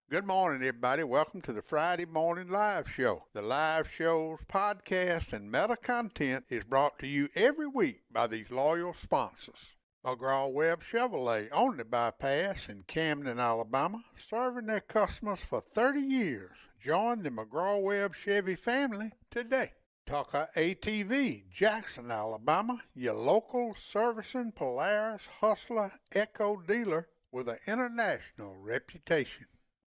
Good morning, everybody. Welcome to the Friday Morning Live Show. The live show's podcast and meta content is brought to you every week by these loyal sponsors. McGraw-Webb Chevrolet on the bypass in Camden, Alabama, serving their customers for 30 years. Join the McGraw-Webb Chevy family today. Tucker ATV, Jackson, Alabama, your local servicing Polaris Hustler Echo dealer with an international reputation.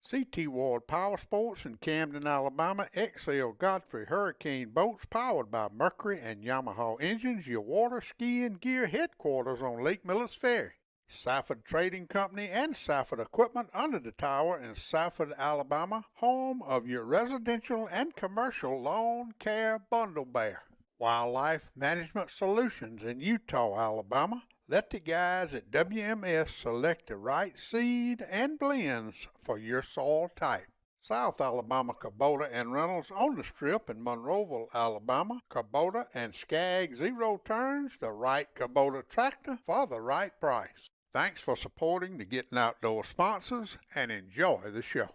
CT Ward Power Sports in Camden, Alabama, XL Godfrey Hurricane Boats powered by Mercury and Yamaha engines, your water skiing gear headquarters on Lake Millers Ferry. Safford Trading Company and Safford Equipment under the tower in Safford, Alabama, home of your residential and commercial lawn care bundle bear. Wildlife Management Solutions in Eutaw, Alabama. Let the guys at WMS select the right seed and blends for your soil type. South Alabama Kubota and Reynolds on the Strip in Monroeville, Alabama. Kubota and Skag Zero Turns, the right Kubota tractor for the right price. Thanks for supporting the Gettin Outdoors sponsors and enjoy the show.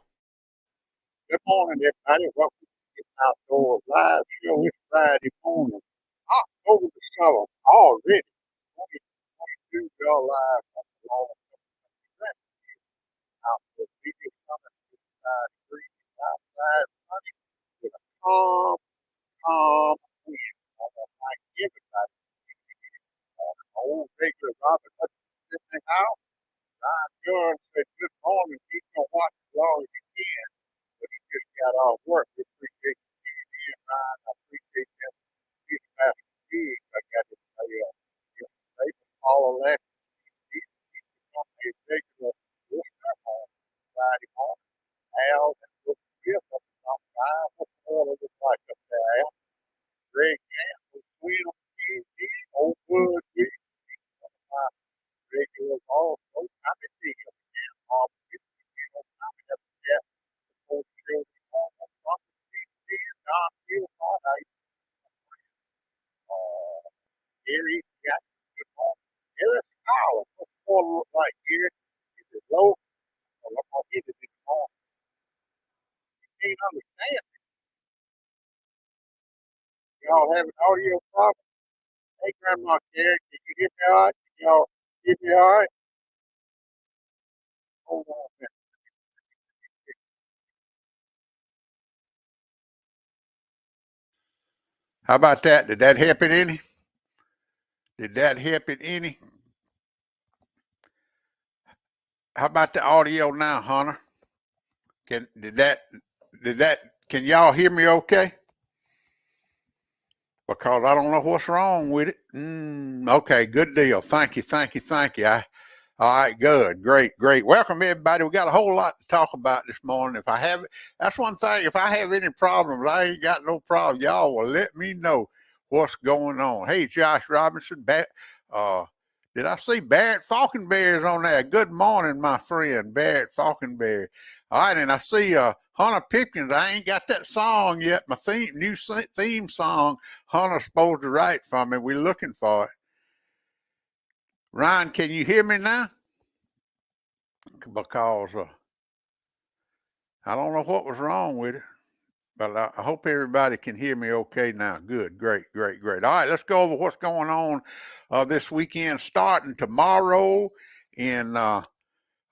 Good morning, everybody. Welcome to the Gettin Outdoors Live Show. It's Friday morning, October the 7th, already. 2022, we are live on the long outdoor video coming to 5 degrees outside sunny with a calm wind. Almost like everybody. Old regular Robert Hutchins in the house. Ryan Gunn said good morning. He's going to watch as long as he can, but he just got off work. We appreciate you tuning in, Ryan. I appreciate that. He's Master Big. I got to tell you, they follow that. He's become a regular listener on Friday morning. Al and Brooke Smith up top 5. What's the water look like up there, Al? Greg Campbell, Sweet on TV, Old Wood, regulars also. I'm in the again. All the people I'm in the chat. The whole show on the front of the TV and Don Field all night. Gary Jackson, good morning. Harris Collins, what's the water look like here? Is it low? Well, I'm going to get it in the morning. You can't understand it. Y'all have an audio problem? Hey, Grandma Carrie, can you hear me all right? Can y'all hear me all right? Hold on a minute. How about that? Did that help it any? Did that help it any? How about the audio now, Hunter? Can y'all hear me okay? Because I don't know what's wrong with it. Okay, good deal. Thank you. All right, good, great. Welcome, everybody. We got a whole lot to talk about this morning. That's one thing. If I have any problems, I ain't got no problem. Y'all will let me know what's going on. Hey, Josh Robinson, did I see Barrett Falconberry is on there? Good morning, my friend, Barrett Falconberry. All right, and I see Hunter Pipkins. I ain't got that song yet. My new theme song, Hunter's supposed to write for me. We're looking for it. Ryan, can you hear me now? Because I don't know what was wrong with it. But I hope everybody can hear me okay now. Good, great, great, great. All right, let's go over what's going on this weekend, starting tomorrow in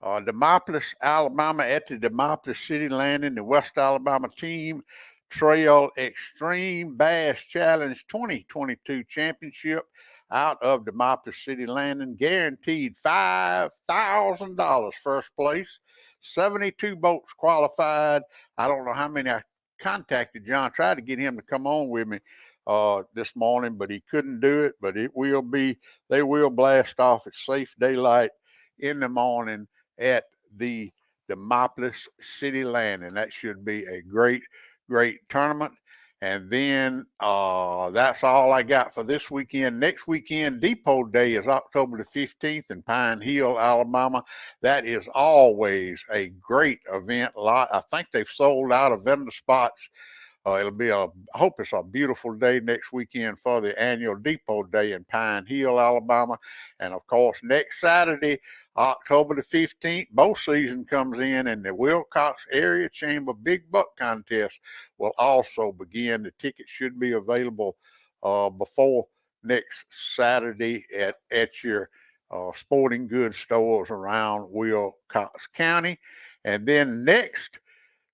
Demopolis, Alabama, at the Demopolis City Landing. The West Alabama Team Trail Extreme Bass Challenge 2022 Championship out of Demopolis City Landing. Guaranteed $5,000 first place. 72 boats qualified. I don't know how many. I contacted John, tried to get him to come on with me this morning, but he couldn't do it. But they will blast off at safe daylight in the morning at the Demopolis City Landing. That should be a great, great tournament. And then that's all I got for this weekend. Next weekend, Depot Day is October the 15th in Pine Hill, Alabama. That is always a great event. I think they've sold out of vendor spots. I hope it's a beautiful day next weekend for the annual Depot Day in Pine Hill, Alabama. And of course, next Saturday, October the 15th, bow season comes in, and the Wilcox Area Chamber Big Buck Contest will also begin. The tickets should be available before next Saturday at your sporting goods stores around Wilcox County. And then next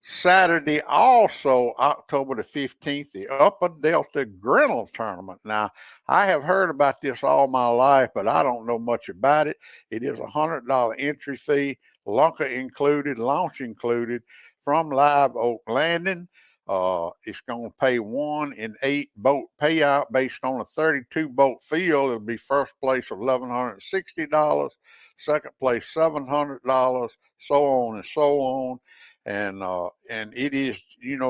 Saturday, also October the 15th, the Upper Delta Grindel Tournament. Now, I have heard about this all my life, but I don't know much about it. It is a $100 entry fee, lunker included, launch included, from Live Oak Landing. It's going to pay 1 in 8 boat payout based on a 32 boat field. It'll be first place of $1,160, second place $700, so on and so on. And it is,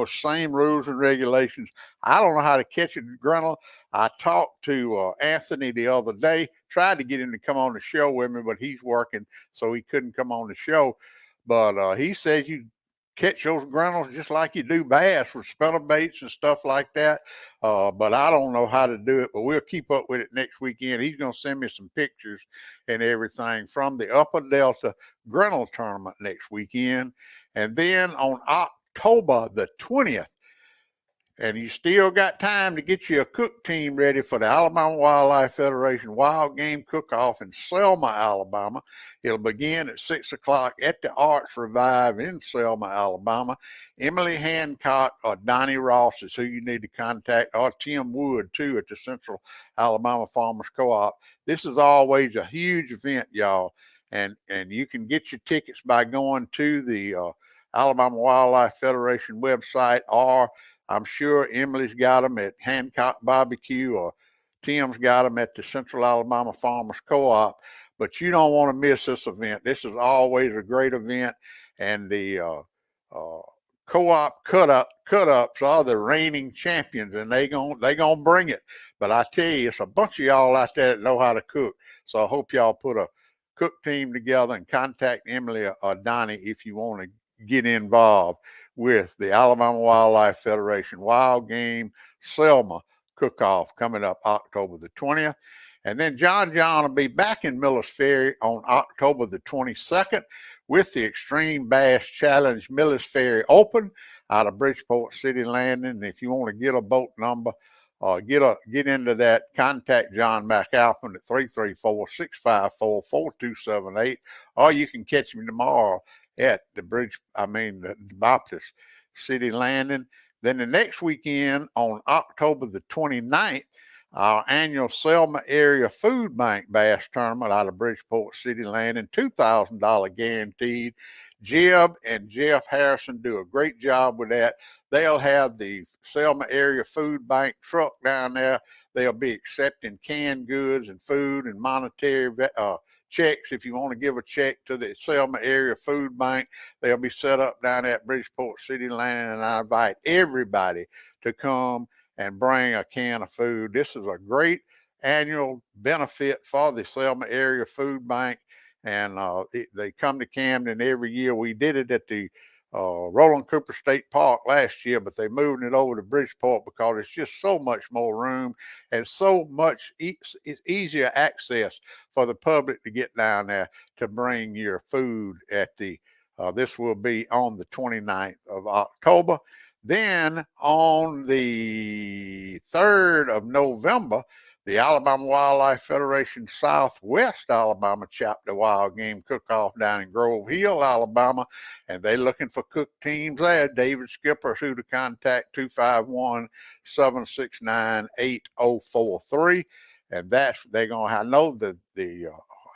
same rules and regulations. I don't know how to catch a grindel. I talked to Anthony the other day, tried to get him to come on the show with me, but he's working, so he couldn't come on the show. But he says you catch those grindels just like you do bass with spinner baits and stuff like that. But I don't know how to do it, but we'll keep up with it next weekend. He's going to send me some pictures and everything from the Upper Delta Grindel Tournament next weekend. And then on October the 20th, and you still got time to get you a cook team ready for the Alabama Wildlife Federation Wild Game Cook-Off in Selma, Alabama. It'll begin at 6 o'clock at the Arts Revive in Selma, Alabama. Emily Hancock or Donnie Ross is who you need to contact, or Tim Wood, too, at the Central Alabama Farmers Co-op. This is always a huge event, y'all, and you can get your tickets by going to the Alabama Wildlife Federation website, or I'm sure Emily's got them at Hancock Barbecue, or Tim's got them at the Central Alabama Farmers Co-op. But you don't want to miss this event. This is always a great event, and the co-op cut-ups are the reigning champions, and they gonna bring it. But I tell you, it's a bunch of y'all out there that know how to cook. So I hope y'all put a cook team together and contact Emily or Donnie if you want to get involved with the Alabama Wildlife Federation Wild Game Selma Cook-Off coming up October the 20th. And then John will be back in Millers Ferry on October the 22nd with the Extreme Bass Challenge Millers Ferry Open out of Bridgeport City Landing. And if you want to get a boat number, get into that, contact John McAlpin at 334-654-4278, or you can catch me tomorrow at the Demopolis City Landing. Then the next weekend on October the 29th, our annual Selma Area Food Bank Bass Tournament out of Bridgeport City Landing, $2,000 guaranteed. Jeb and Jeff Harrison do a great job with that. They'll have the Selma Area Food Bank truck down there. They'll be accepting canned goods and food and monetary checks. If you want to give a check to the Selma Area Food Bank, they'll be set up down at Bridgeport City Landing, and I invite everybody to come and bring a can of food. This is a great annual benefit for the Selma Area Food Bank, and they come to Camden every year. We did it at the Roland Cooper State Park last year, but they're moving it over to Bridgeport because it's just so much more room and so much it's easier access for the public to get down there to bring your food at the this will be on the 29th of October. Then on the 3rd of November, the Alabama Wildlife Federation Southwest Alabama Chapter Wild Game Cook-Off down in Grove Hill, Alabama, and they're looking for cook teams there. David Skipper's who to contact, 251-769-8043. And they're going to, I know that the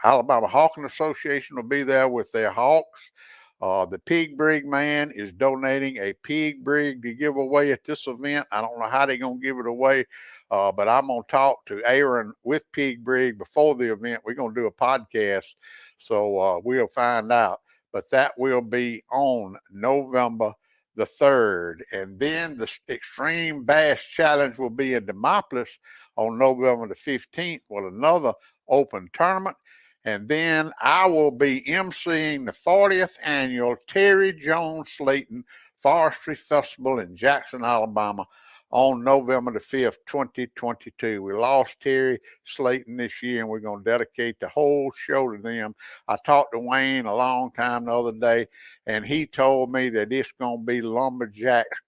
Alabama Hawking Association will be there with their hawks. The Pig Brig man is donating a pig brig to give away at this event. I don't know how they're going to give it away, but I'm going to talk to Aaron with Pig Brig before the event. We're going to do a podcast, so we'll find out. But that will be on November the 3rd. And then the Extreme Bass Challenge will be in Demopolis on November the 15th with another open tournament. And then I will be emceeing the 40th annual Terry Jones Slayton Forestry Festival in Jackson, Alabama on November the 5th, 2022. We lost Terry Slayton this year, and we're going to dedicate the whole show to them. I talked to Wayne a long time the other day, and he told me that it's going to be Lumberjacks.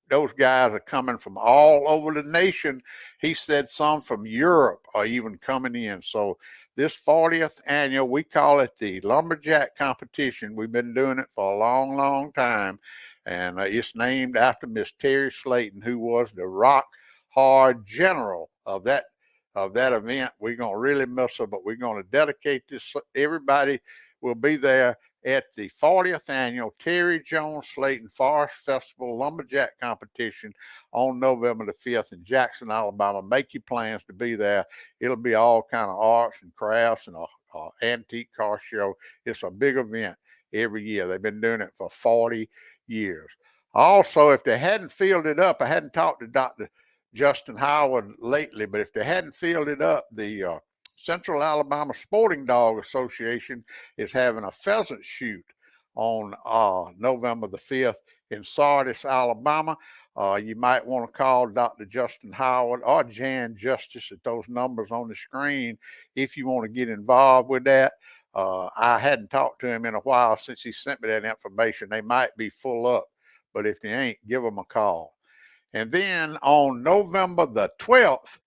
Those guys are coming from all over the nation. He said some from Europe are even coming in. So this 40th annual, we call it the Lumberjack Competition. We've been doing it for a long, long time. And it's named after Miss Terry Slayton, who was the rock hard general of that event. We're going to really miss her, but we're going to dedicate this. Everybody will be there at the 40th annual Terry Jones Slayton Forest Festival Lumberjack Competition on November the 5th in Jackson, Alabama. Make your plans to be there. It'll be all kind of arts and crafts and a antique car show. It's a big event every year. They've been doing it for 40 years. Also, if they hadn't filled it up, I hadn't talked to Dr. Justin Howard lately, but if they hadn't filled it up, the Central Alabama Sporting Dog Association is having a pheasant shoot on November the 5th in Sardis, Alabama. You might want to call Dr. Justin Howard or Jan Justice at those numbers on the screen if you want to get involved with that. I hadn't talked to him in a while since he sent me that information. They might be full up, but if they ain't, give them a call. And then on November the 12th,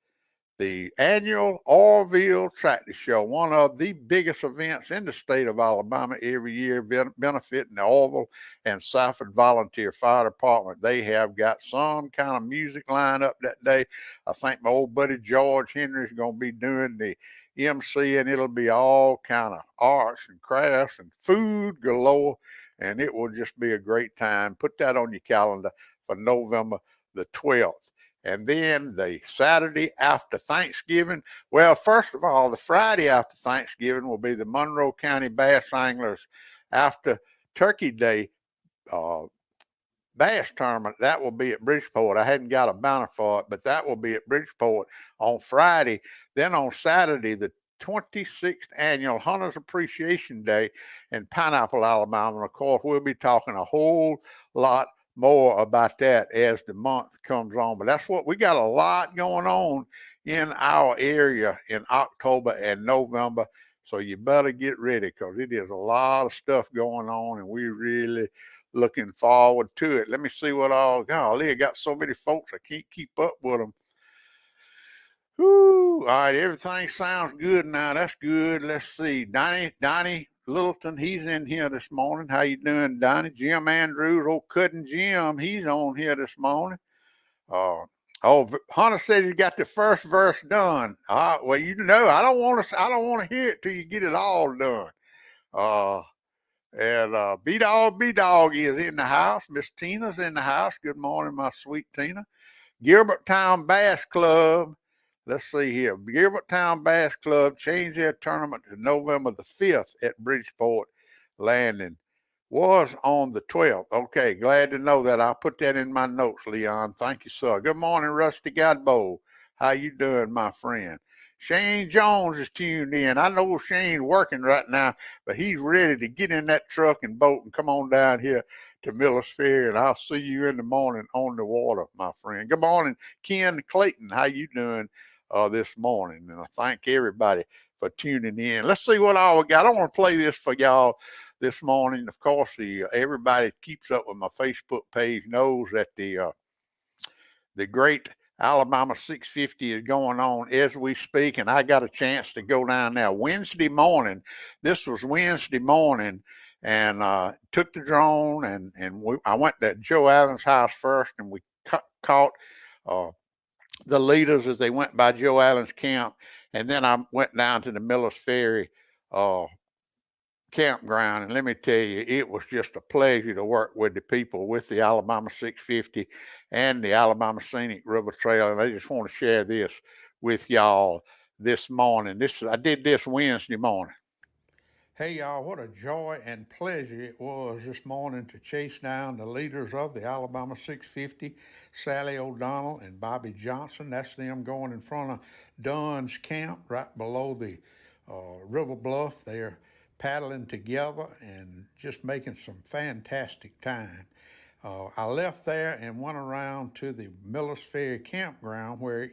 the annual Orville Tractor Show, one of the biggest events in the state of Alabama every year, benefiting the Orville and Safford Volunteer Fire Department. They have got some kind of music lined up that day. I think my old buddy George Henry is going to be doing the MC, and it'll be all kind of arts and crafts and food galore, and it will just be a great time. Put that on your calendar for November the 12th. And then the Saturday after Thanksgiving, well, first of all, the Friday after Thanksgiving will be the Monroe County Bass Anglers after Turkey Day bass tournament. That will be at Bridgeport. I hadn't got a banner for it, but that will be at Bridgeport on Friday. Then on Saturday, the 26th annual Hunters Appreciation Day in Pineapple, Alabama. And of course, we'll be talking a whole lot more about that as the month comes on. But that's what we got, a lot going on in our area in October and November. So you better get ready, because it is a lot of stuff going on, and we're really looking forward to it. Let me see what all, golly, I got so many folks, I can't keep up with them. Whew. All right, everything sounds good now. That's good. Let's see. Donnie Littleton, he's in here this morning. How you doing, Donnie? Jim Andrews, old Cutting Jim, he's on here this morning. Hunter said you got the first verse done. Well, you know, I don't want to hear it till you get it all done. And B-Dog is in the house. Miss Tina's in the house. Good morning, my sweet Tina. Gilbert Town Bass Club. Let's see here. Gilbert Town Bass Club changed their tournament to November the 5th at Bridgeport Landing. Was on the 12th. Okay, glad to know that. I'll put that in my notes, Leon. Thank you, sir. Good morning, Rusty Godbow. How you doing, my friend? Shane Jones is tuned in. I know Shane's working right now, but he's ready to get in that truck and boat and come on down here to Millers Ferry, and I'll see you in the morning on the water, my friend. Good morning, Ken Clayton. How you doing this morning? And I thank everybody for tuning in. Let's see what all we got. I want to play this for y'all. this morning. Of course, everybody that keeps up with my Facebook page knows that the great Alabama 650 is going on as we speak, and I got a chance to go down there Wednesday morning. This was Wednesday morning, and took the drone, and I went to Joe Allen's house first, and we caught the leaders as they went by Joe Allen's camp, and then I went down to the Millers Ferry campground, and let me tell you, it was just a pleasure to work with the people with the Alabama 650 and the Alabama Scenic River Trail. And I just want to share this with y'all this morning. I did this Wednesday morning. Hey, y'all, what a joy and pleasure it was this morning to chase down the leaders of the Alabama 650, Sally O'Donnell and Bobby Johnson. That's them going in front of Dunn's camp right below the river bluff. They're paddling together and just making some fantastic time. I left there and went around to the Millers Ferry campground, where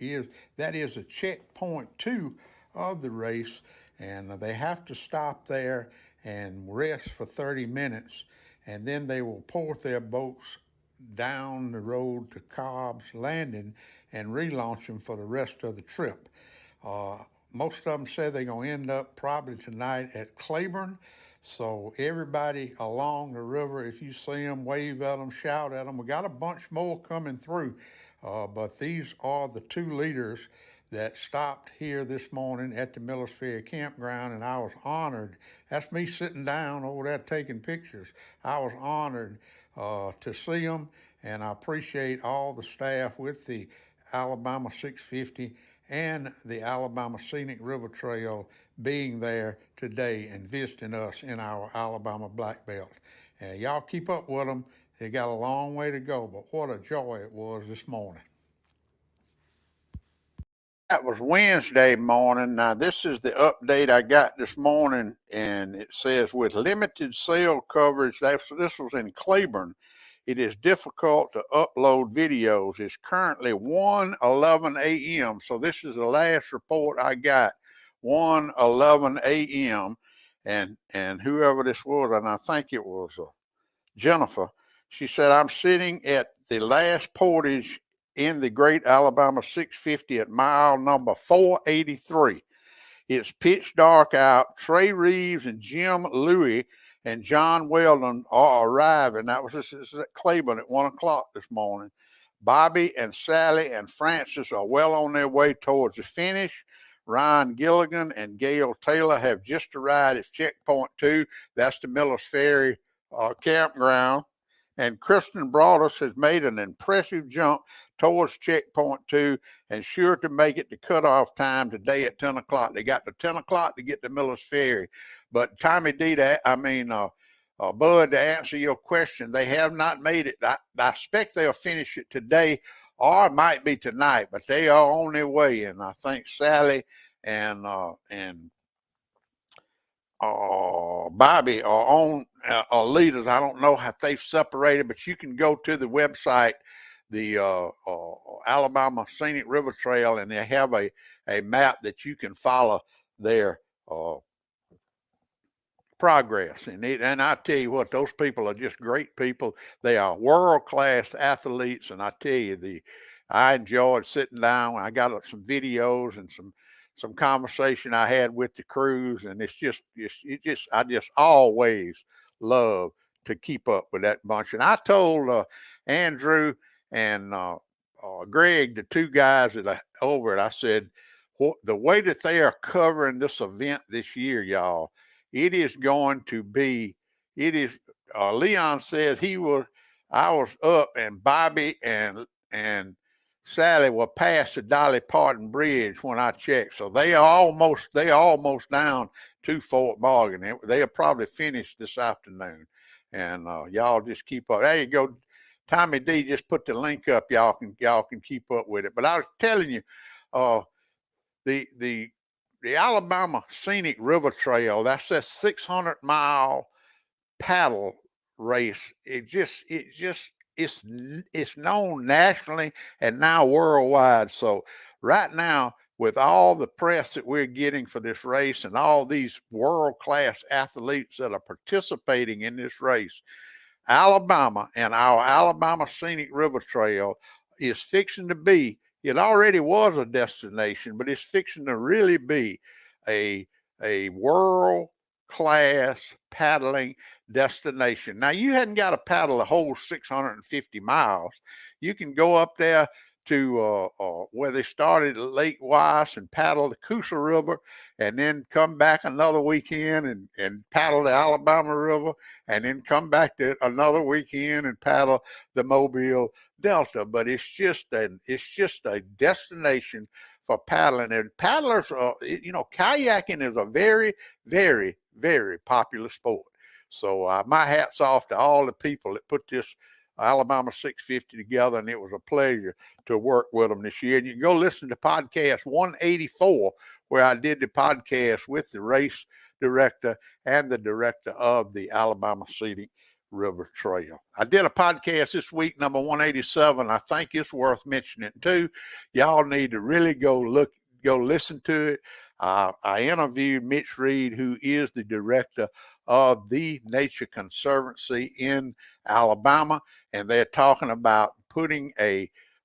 that is a checkpoint 2 of the race, and they have to stop there and rest for 30 minutes, and then they will port their boats down the road to Cobb's Landing and relaunch them for the rest of the trip. Most of them say they're going to end up probably tonight at Claiborne. So everybody along the river, if you see them, wave at them, shout at them. We got a bunch more coming through, but these are the 2 leaders that stopped here this morning at the Millers Ferry campground, and I was honored. That's me sitting down over there taking pictures. I was honored to see them, and I appreciate all the staff with the Alabama 650 and the Alabama Scenic River Trail being there today and visiting us in our Alabama Black Belt. Y'all keep up with them. They got a long way to go, but what a joy it was this morning. That was Wednesday morning. Now, this is the update I got this morning, and it says, with limited cell coverage, this was in Claiborne, it is difficult to upload videos. It's currently 1:11 a.m. So this is the last report I got, 1:11 a.m. And whoever this was, and I think it was Jennifer, she said, I'm sitting at the last portage in the Great Alabama 650 at mile number 483. It's pitch dark out. Trey Reeves and Jim Louie and John Weldon are arriving. This is at Claiborne at 1 o'clock this morning. Bobby and Sally and Francis are well on their way towards the finish. Ryan Gilligan and Gail Taylor have just arrived at checkpoint 2. That's the Millers Ferry campground. And Kristen Broadus has made an impressive jump towards checkpoint 2 and sure to make it to cutoff time today at 10 o'clock. They got to 10 o'clock to get to Millers Ferry. But Tommy D, Bud, to answer your question, they have not made it. I expect they'll finish it today, or it might be tonight, but they are on their way. And I think Sally and Bobby are on leaders. I don't know if they've separated, but you can go to the website, the Alabama Scenic River Trail, and they have a map that you can follow their progress. And I tell you what, those people are just great people. They are world-class athletes, and I tell you, I enjoyed sitting down. I got some videos and some conversation I had with the crews, and I just always love to keep up with that bunch. And I told Andrew and Greg, the 2 guys that over it, I said, the way that they are covering this event this year, y'all, it is going to be, Leon said I was up, and Bobby and Sally were past the Dolly Parton Bridge when I checked. So they are almost down to Fort Morgan. They'll probably finish this afternoon. And y'all just keep up. There you go. Tommy D just put the link up. Y'all can keep up with it. But I was telling you, the Alabama Scenic River Trail, that's a 600-mile paddle race. It's known nationally and now worldwide. So right now, with all the press that we're getting for this race and all these world-class athletes that are participating in this race, Alabama and our Alabama Scenic River Trail is fixing to be, it already was a destination, but it's fixing to really be a world class paddling destination. Now, you hadn't got to paddle the whole 650 miles. You can go up there to where they started at Lake Weiss and paddle the Coosa River, and then come back another weekend and paddle the Alabama River, and then come back to another weekend and paddle the Mobile Delta. But it's just a destination for paddling. And paddlers are, kayaking is a very, very, very popular sport. So my hat's off to all the people that put this Alabama 650 together, and it was a pleasure to work with them this year. And you can go listen to podcast 184, where I did the podcast with the race director and the director of the Alabama Scenic River Trail. I did a podcast this week, number 187. I think it's worth mentioning too. Y'all need to really go listen to it. I interviewed Mitch Reed, who is the director of the Nature Conservancy in Alabama, and they're talking about putting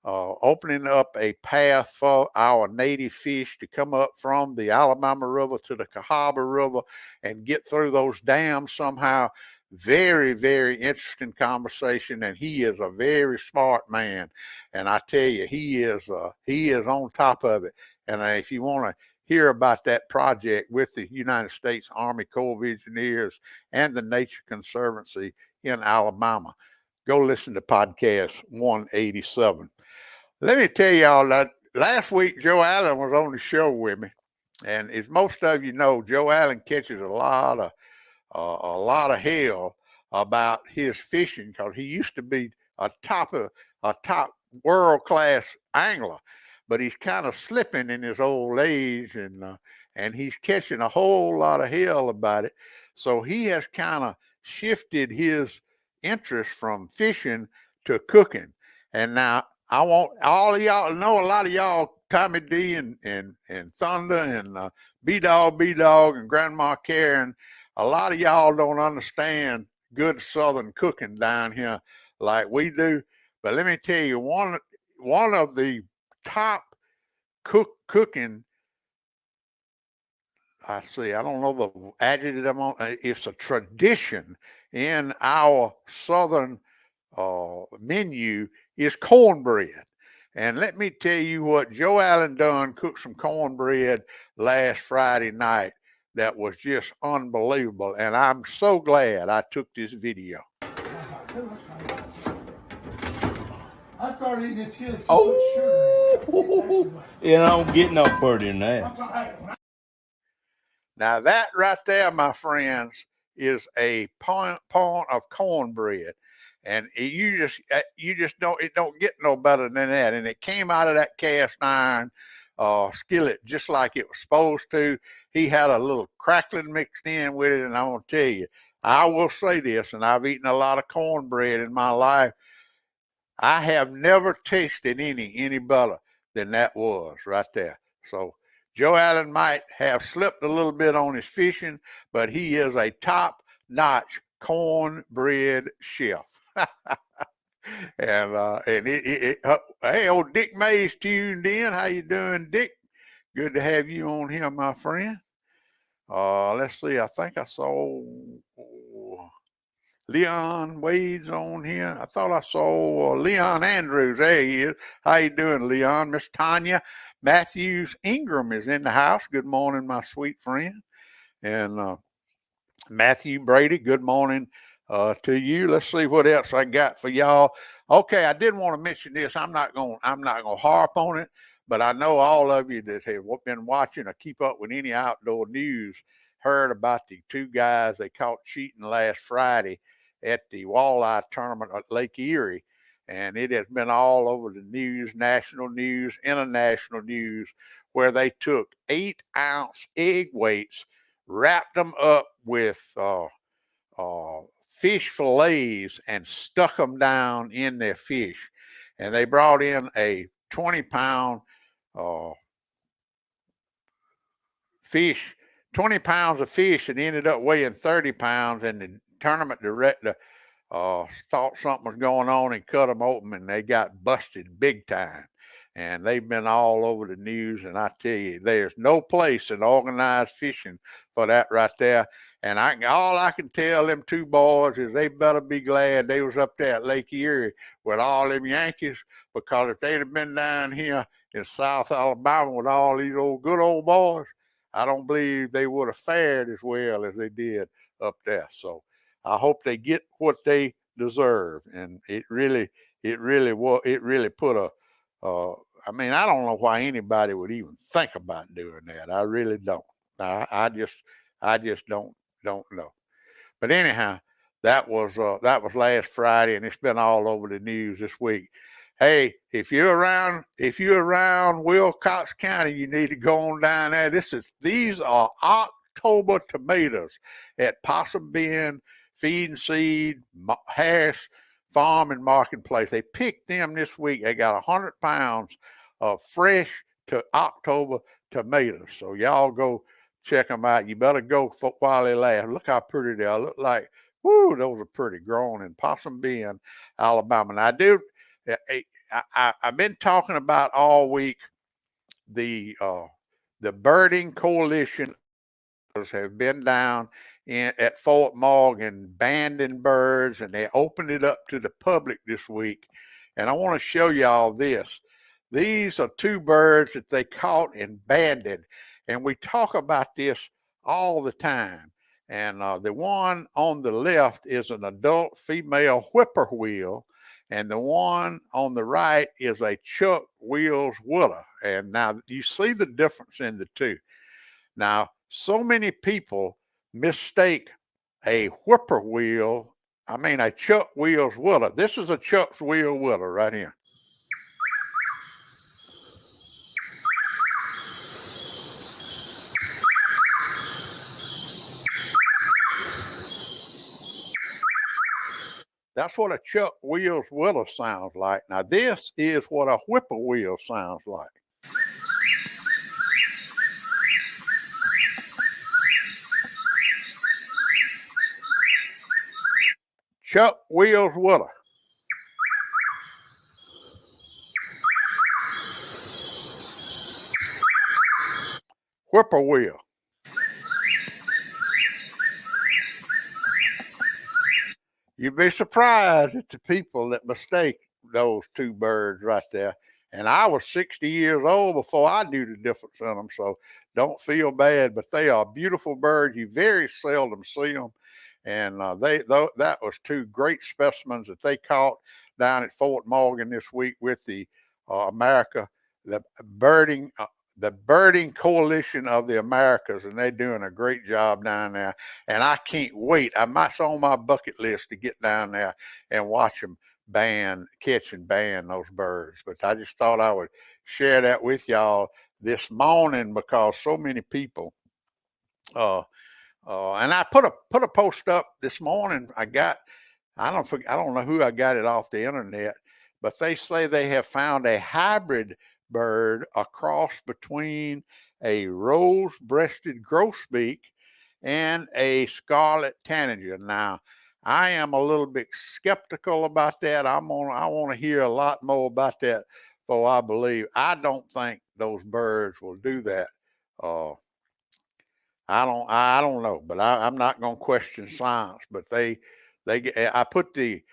opening up a path for our native fish to come up from the Alabama River to the Cahaba River and get through those dams somehow. Very, very interesting conversation, and he is a very smart man. And I tell you, he is on top of it. And if you want to hear about that project with the United States Army Corps of Engineers and the Nature Conservancy in Alabama, go listen to podcast 187. Let me tell y'all that last week Joe Allen was on the show with me, and as most of you know, Joe Allen catches a lot of hell about his fishing, because he used to be a top world class angler, but he's kind of slipping in his old age, and he's catching a whole lot of hell about it. So he has kind of shifted his interest from fishing to cooking. And now I want all of y'all to know, a lot of y'all, Tommy D and Thunder and B-Dog and Grandma Karen, a lot of y'all don't understand good Southern cooking down here like we do. But let me tell you, one of the top cooking, I don't know the adjective I'm on, it's a tradition in our Southern menu, is cornbread. And let me tell you what, Joe Allen done cooked some cornbread last Friday night that was just unbelievable. And I'm so glad I took this video. I started eating this chili. Oh, and I don't get no further than that. Now that right there, my friends, is a pound of cornbread. And you just don't get no better than that. And it came out of that cast iron skillet just like it was supposed to. He had a little crackling mixed in with it. And I want to tell you, I will say this, and I've eaten a lot of cornbread in my life. I have never tasted any better than that was right there. So Joe Allen might have slipped a little bit on his fishing, but he is a top-notch cornbread chef. Hey, old Dick Mays tuned in. How you doing, Dick? Good to have you on here, my friend. Let's see. I think I saw Leon Wade's on here. I thought I saw Leon Andrews. There he is. How you doing, Leon? Miss Tanya Matthews Ingram is in the house. Good morning, my sweet friend. And Matthew Brady, good morning to you. Let's see what else I got for y'all. Okay, I did want to mention this. I'm not gonna harp on it, but I know all of you that have been watching or keep up with any outdoor news heard about the two guys they caught cheating last Friday at the walleye tournament at Lake Erie. And it has been all over the news, national news, international news, where they took 8-ounce egg weights, wrapped them up with fish fillets, and stuck them down in their fish. And they brought in a 20-pound fish, 20 pounds of fish that ended up weighing 30 pounds, and the tournament director thought something was going on and cut them open, and they got busted big time. And they've been all over the news, and I tell you, there's no place in organized fishing for that right there. And all I can tell them two boys is they better be glad they was up there at Lake Erie with all them Yankees, because if they'd have been down here in South Alabama with all these good old boys, I don't believe they would have fared as well as they did up there. So I hope they get what they deserve. And it really put a, I mean, I don't know why anybody would even think about doing that. I really don't. I just don't know. But anyhow, that was last Friday, and it's been all over the news this week. Hey, if you're around Wilcox County, you need to go on down there. These are October tomatoes at Possum Bend Feed and Seed, Harris Farm and Marketplace. They picked them this week. They got 100 pounds of fresh to October tomatoes. So y'all go check them out. You better go while they last. Look how pretty they are. Look like, whoo, those are pretty, grown in Possum Bend, Alabama. And I've been talking about all week the birding coalition have been down at Fort Morgan banding birds, and they opened it up to the public this week. And I want to show y'all this. These are two birds that they caught and banded, and we talk about this all the time. And the one on the left is an adult female whippoorwill, and the one on the right is a Chuck Wills Willer. And now you see the difference in the two. Now, so many people mistake a whippoorwill, a Chuck Wills Willer. This is a Chuck Wills Willer right here. That's what a Chuck Wills Willer sounds like. Now, this is what a whippoorwill sounds like. Chuck Wills Willer. Whippoorwill. You'd be surprised at the people that mistake those two birds right there. And I was 60 years old before I knew the difference in them, so don't feel bad. But they are beautiful birds. You very seldom see them. And that was two great specimens that they caught down at Fort Morgan this week with the birding coalition of the Americas, and they're doing a great job down there. And I can't wait. It's on my bucket list to get down there and watch them catch and band those birds. But I just thought I would share that with y'all this morning, because so many people and I put a post up this morning. I don't know who I got it off the internet, but they say they have found a hybrid bird, a cross between a rose-breasted grosbeak and a scarlet tanager. Now, I am a little bit skeptical about that. I want to hear a lot more about that before I believe. I don't think those birds will do that. I don't know, but I'm not going to question science. But I put the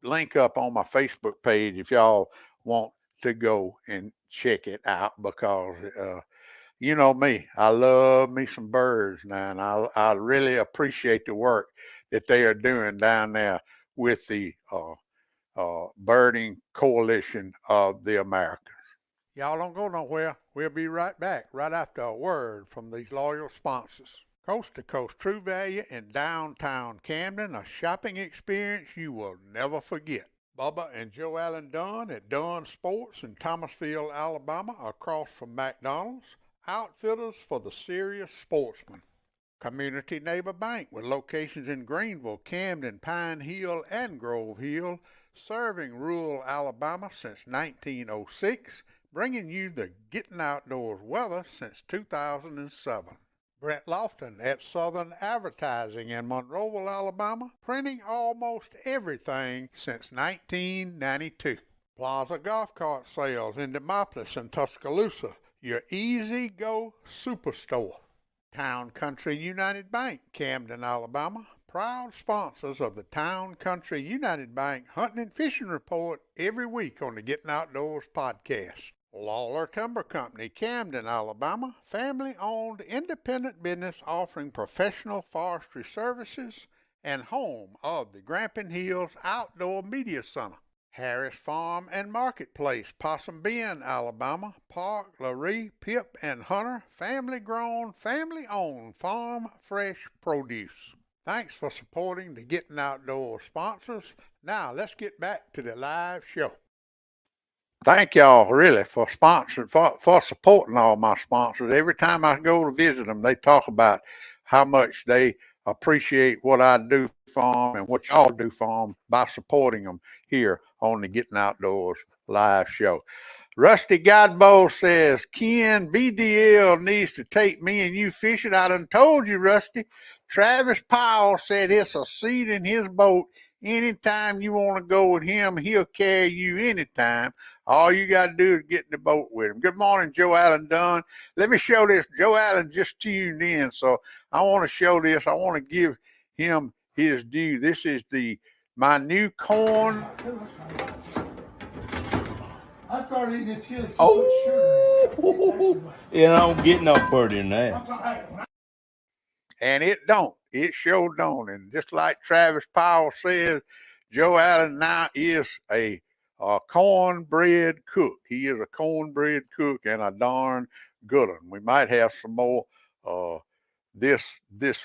link up on my Facebook page if y'all want to go and check it out, because you know me, I love me some birds now, and I really appreciate the work that they are doing down there with the birding coalition of the Americas. Y'all don't go nowhere. We'll be right back right after a word from these loyal sponsors. Coast to Coast True Value in downtown Camden, a shopping experience you will never forget. Bubba and Joe Allen Dunn at Dunn Sports in Thomasville, Alabama, across from McDonald's. Outfitters for the serious sportsman. Community Neighbor Bank with locations in Greenville, Camden, Pine Hill, and Grove Hill, serving rural Alabama since 1906. bringing you the Gettin Outdoors weather since 2007. Brent Lofton at Southern Advertising in Monroeville, Alabama, printing almost everything since 1992. Plaza Golf Cart Sales in Demopolis and Tuscaloosa, your easy-go superstore. Town Country United Bank, Camden, Alabama, proud sponsors of the Town Country United Bank Hunting and Fishing Report every week on the Gettin Outdoors podcast. Lawler Timber Company, Camden, Alabama, family-owned independent business offering professional forestry services and home of the Grampian Hills Outdoor Media Center. Harris Farm and Marketplace, Possum Bend, Alabama, Park, Laree, Pip, and Hunter, family-grown, family-owned farm fresh produce. Thanks for supporting the Gettin Outdoors sponsors. Now let's get back to the live show. Thank y'all really for sponsoring, for supporting all my sponsors. Every time I go to visit them, they talk about how much they appreciate what I do for them and what y'all do for them by supporting them here on the Gettin Outdoors live show. Rusty Godbow says, Ken, BDL needs to take me and you fishing. I done told you, Rusty. Travis Powell said it's a seat in his boat. Anytime you want to go with him, he'll carry you anytime. All you got to do is get in the boat with him. Good morning, Joe Allen Dunn. Let me show this. Joe Allen just tuned in, so I want to show this. I want to give him his due. This is my new corn. I started eating this chili. Getting up further than that. And it don't. It sure don't. And just like Travis Powell says, Joe Allen now is a cornbread cook. He is a cornbread cook and a darn good one. We might have some more this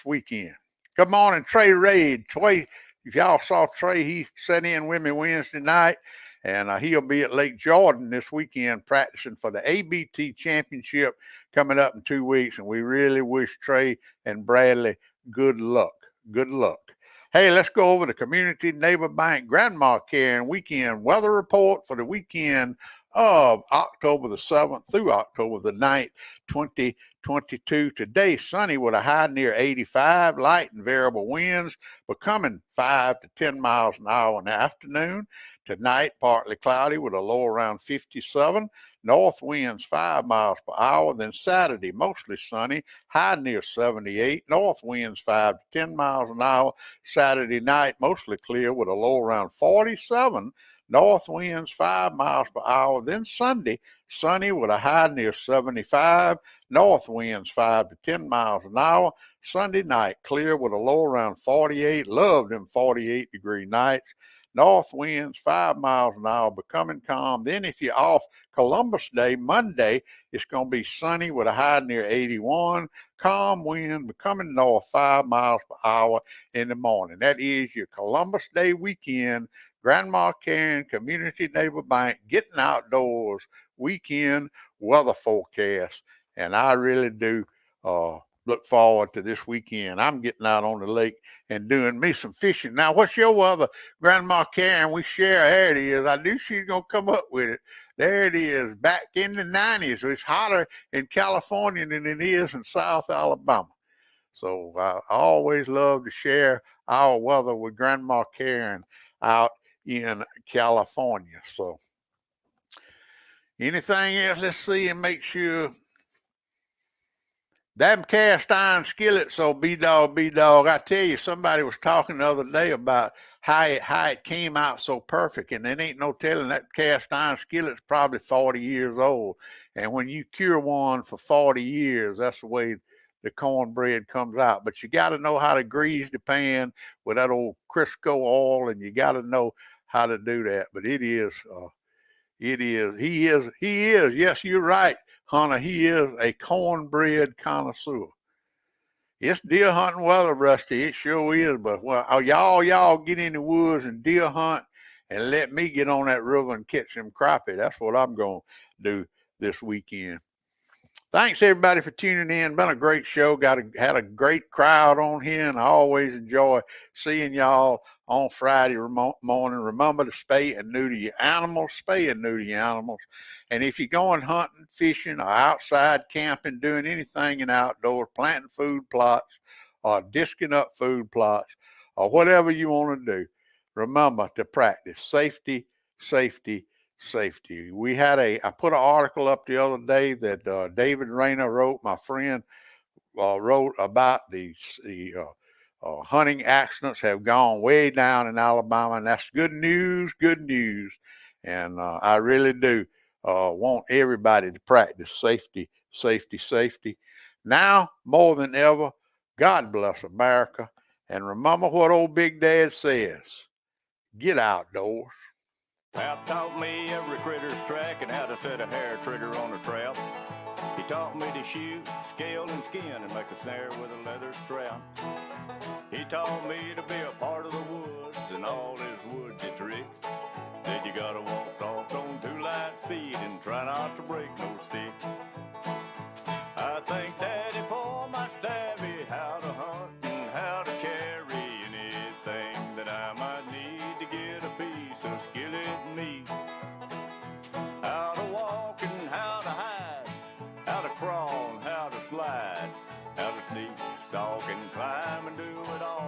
weekend. Good morning, Trey Raid. Trey, if y'all saw Trey, he sat in with me Wednesday night, and he'll be at Lake Jordan this weekend practicing for the ABT Championship coming up in 2 weeks. And we really wish Trey and Bradley good luck. Good luck. Hey, let's go over the Community Neighbor Bank Grandma Care and Weekend Weather Report for the weekend of October the 7th through October the 9th, 2022. Today, sunny with a high near 85, light and variable winds becoming 5 to 10 miles an hour in the afternoon. Tonight, partly cloudy with a low around 57, north winds 5 miles per hour. Then Saturday, mostly sunny, high near 78, north winds 5 to 10 miles an hour. Saturday night, mostly clear with a low around 47, north winds 5 miles per hour. Then Sunday, sunny with a high near 75, north winds 5 to 10 miles an hour. Sunday night, clear with a low around 48. Love them 48-degree nights. North winds 5 miles an hour, becoming calm. Then if you're off Columbus Day, Monday, it's going to be sunny with a high near 81. Calm wind becoming north 5 miles per hour in the morning. That is your Columbus Day weekend. Grandma Karen Community Neighbor Bank Gettin Outdoors weekend weather forecast. And I really do look forward to this weekend. I'm getting out on the lake and doing me some fishing. Now, what's your weather, Grandma Karen? We share. There it is. I knew she's going to come up with it. There it is. Back in the 90s. It's hotter in California than it is in South Alabama. So I always love to share our weather with Grandma Karen out in California. So anything else? Let's see and make sure. Them cast iron skillets, so B-Dog, I tell you, somebody was talking the other day about how it came out so perfect, and there ain't no telling that cast iron skillet's probably 40 years old. And when you cure one for 40 years, that's the way the cornbread comes out. But you got to know how to grease the pan with that old Crisco oil, and you got to know how to do that. But he is, yes, you're right, Hunter, he is a cornbread connoisseur. It's deer hunting weather, Rusty, it sure is. But well, y'all get in the woods and deer hunt and let me get on that river and catch them crappie. That's what I'm going to do this weekend. Thanks everybody for tuning in. Been a great show. Had a great crowd on here, and I always enjoy seeing y'all on Friday morning. Remember to spay and neuter your animals. Spay and neuter your animals. And if you're going hunting, fishing, or outside camping, doing anything in outdoors, planting food plots, or disking up food plots, or whatever you want to do, remember to practice safety, safety, safety. I put an article up the other day that David Rayner wrote. My friend wrote about the hunting accidents have gone way down in Alabama, and that's good news. Good news, and I really do want everybody to practice safety, safety, safety. Now more than ever, God bless America, and remember what old Big Dad says: get outdoors. Pap taught me every critter's track and how to set a hair trigger on a trap. He taught me to shoot, scale, and skin and make a snare with a leather strap. He taught me to be a part of the woods and all his woodsy tricks. Said you gotta walk soft on 2 light feet and try not to break no stick. I thank Daddy for my savvy, how to hunt and how to carry anything that I might need to get a piece of skillet meat. How to walk and how to hide, how to crawl and how to slide, how to sneak, stalk, and climb and do it all.